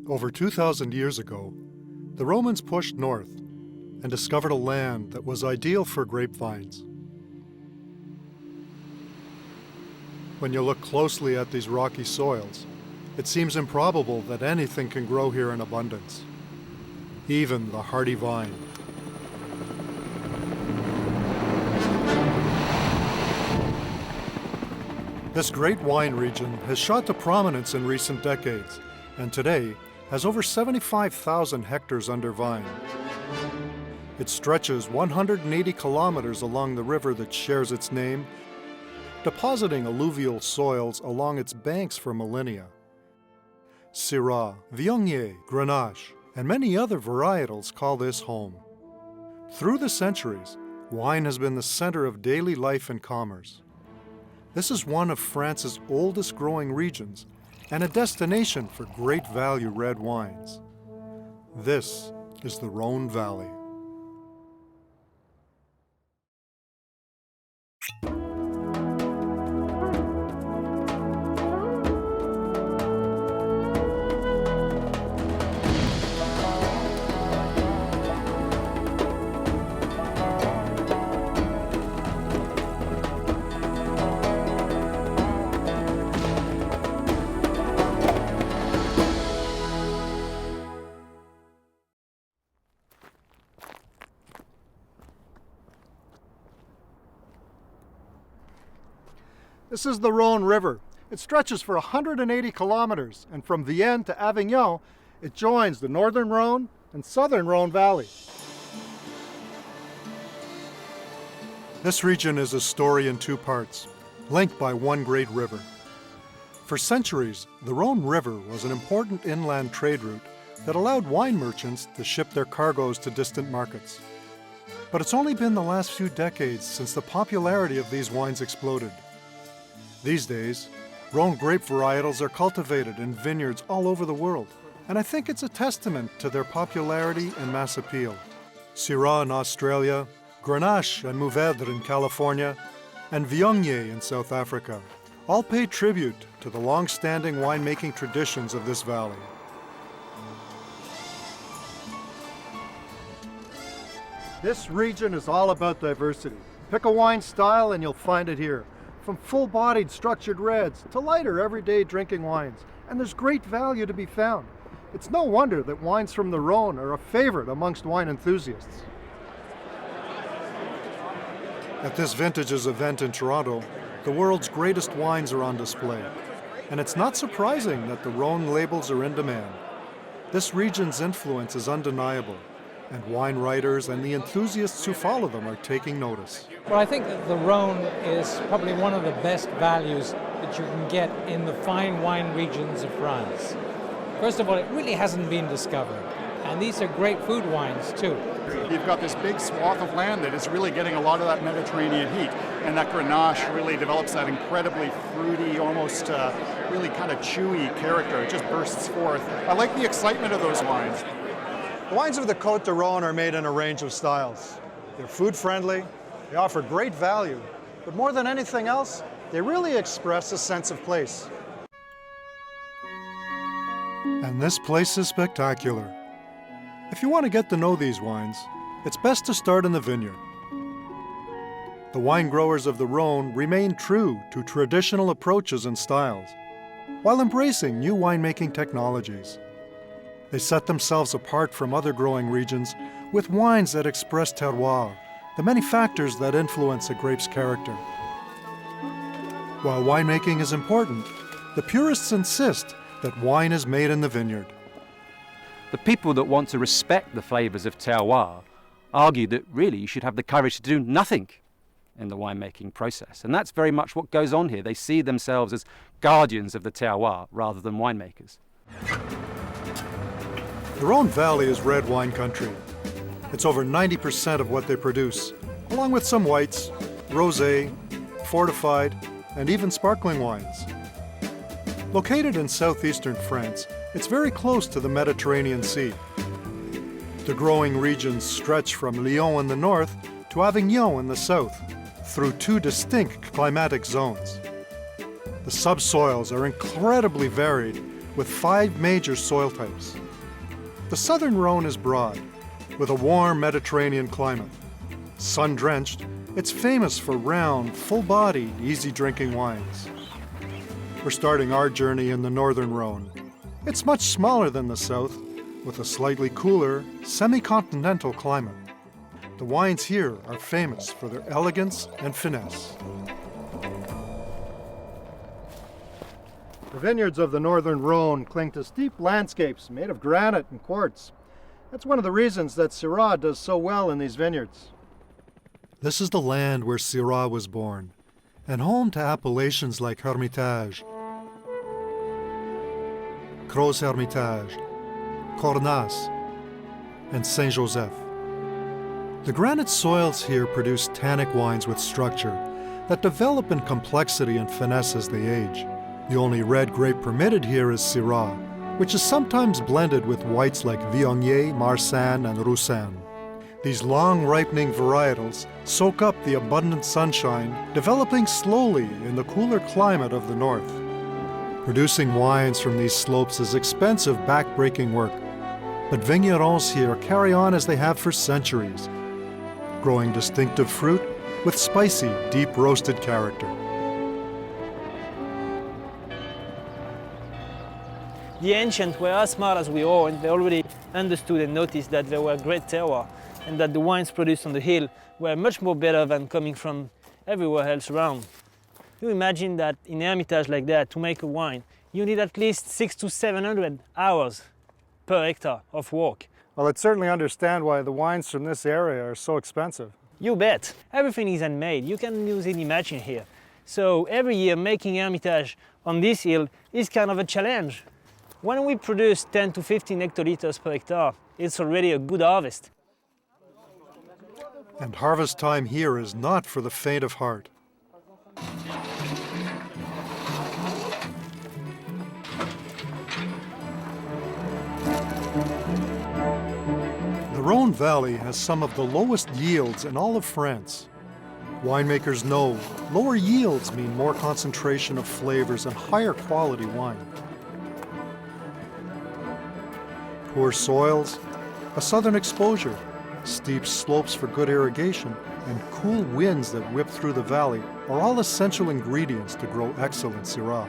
Over 2,000 years ago, the Romans pushed north and discovered a land that was ideal for grapevines. When you look closely at these rocky soils, it seems improbable that anything can grow here in abundance, even the hardy vine. This great wine region has shot to prominence in recent decades, and today has over 75,000 hectares under vine. It stretches 180 kilometers along the river that shares its name, depositing alluvial soils along its banks for millennia. Syrah, Viognier, Grenache, and many other varietals call this home. Through the centuries, wine has been the center of daily life and commerce. This is one of France's oldest growing regions and a destination for great value red wines. This is the Rhône Valley. This is the Rhone River. It stretches for 180 kilometers, and from Vienne to Avignon, it joins the northern Rhone and southern Rhone Valley. This region is a story in two parts, linked by one great river. For centuries, the Rhone River was an important inland trade route that allowed wine merchants to ship their cargoes to distant markets. But it's only been the last few decades since the popularity of these wines exploded. These days, Rhone grape varietals are cultivated in vineyards all over the world, and I think it's a testament to their popularity and mass appeal. Syrah in Australia, Grenache and mourvèdre in California, and Viognier in South Africa all pay tribute to the long-standing winemaking traditions of this valley. This region is all about diversity. Pick a wine style and you'll find it here. From full-bodied structured reds to lighter everyday drinking wines, and there's great value to be found. It's no wonder that wines from the Rhone are a favorite amongst wine enthusiasts. At this vintages event in Toronto, the world's greatest wines are on display, and it's not surprising that the Rhone labels are in demand. This region's influence is undeniable, and wine writers and the enthusiasts who follow them are taking notice. Well, I think that the Rhone is probably one of the best values that you can get in the fine wine regions of France. First of all, it really hasn't been discovered, and these are great food wines too. You've got this big swath of land that is really getting a lot of that Mediterranean heat, and that Grenache really develops that incredibly fruity, almost really kind of chewy character. It just bursts forth. I like the excitement of those wines. The wines of the Côte de Rhône are made in a range of styles. They're food-friendly, they offer great value, but more than anything else, they really express a sense of place. And this place is spectacular. If you want to get to know these wines, it's best to start in the vineyard. The wine growers of the Rhone remain true to traditional approaches and styles, while embracing new winemaking technologies. They set themselves apart from other growing regions with wines that express terroir, the many factors that influence a grape's character. While winemaking is important, the purists insist that wine is made in the vineyard. The people that want to respect the flavours of terroir argue that really you should have the courage to do nothing in the winemaking process. And that's very much what goes on here. They see themselves as guardians of the terroir rather than winemakers. The Rhone Valley is red wine country. It's over 90% of what they produce, along with some whites, rosé, fortified, and even sparkling wines. Located in southeastern France, it's very close to the Mediterranean Sea. The growing regions stretch from Lyon in the north to Avignon in the south, through two distinct climatic zones. The subsoils are incredibly varied, with 5 major soil types. The southern Rhone is broad, with a warm Mediterranean climate. Sun-drenched, it's famous for round, full-bodied, easy-drinking wines. We're starting our journey in the northern Rhone. It's much smaller than the south, with a slightly cooler, semi-continental climate. The wines here are famous for their elegance and finesse. The vineyards of the northern Rhone cling to steep landscapes made of granite and quartz. That's one of the reasons that Syrah does so well in these vineyards. This is the land where Syrah was born, and home to appellations like Hermitage, Gros Hermitage, Cornas, and Saint-Joseph. The granite soils here produce tannic wines with structure that develop in complexity and finesse as they age. The only red grape permitted here is Syrah, which is sometimes blended with whites like Viognier, Marsanne, and Roussanne. These long-ripening varietals soak up the abundant sunshine, developing slowly in the cooler climate of the north. Producing wines from these slopes is expensive, back-breaking work, but vignerons here carry on as they have for centuries, growing distinctive fruit with spicy, deep-roasted character. The ancients were as smart as we are, and they already understood and noticed that there were great terroirs and that the wines produced on the hill were much more better than coming from everywhere else around. You imagine that in Hermitage like that, to make a wine, you need at least 600 to 700 hours per hectare of work. Well, I'd certainly understand why the wines from this area are so expensive. You bet. Everything is handmade. You can use any machine here. So every year making Hermitage on this hill is kind of a challenge. When we produce 10 to 15 hectoliters per hectare, it's already a good harvest. And harvest time here is not for the faint of heart. The Rhône Valley has some of the lowest yields in all of France. Winemakers know lower yields mean more concentration of flavors and higher quality wine. Poor soils, a southern exposure, steep slopes for good irrigation, and cool winds that whip through the valley are all essential ingredients to grow excellent Syrah.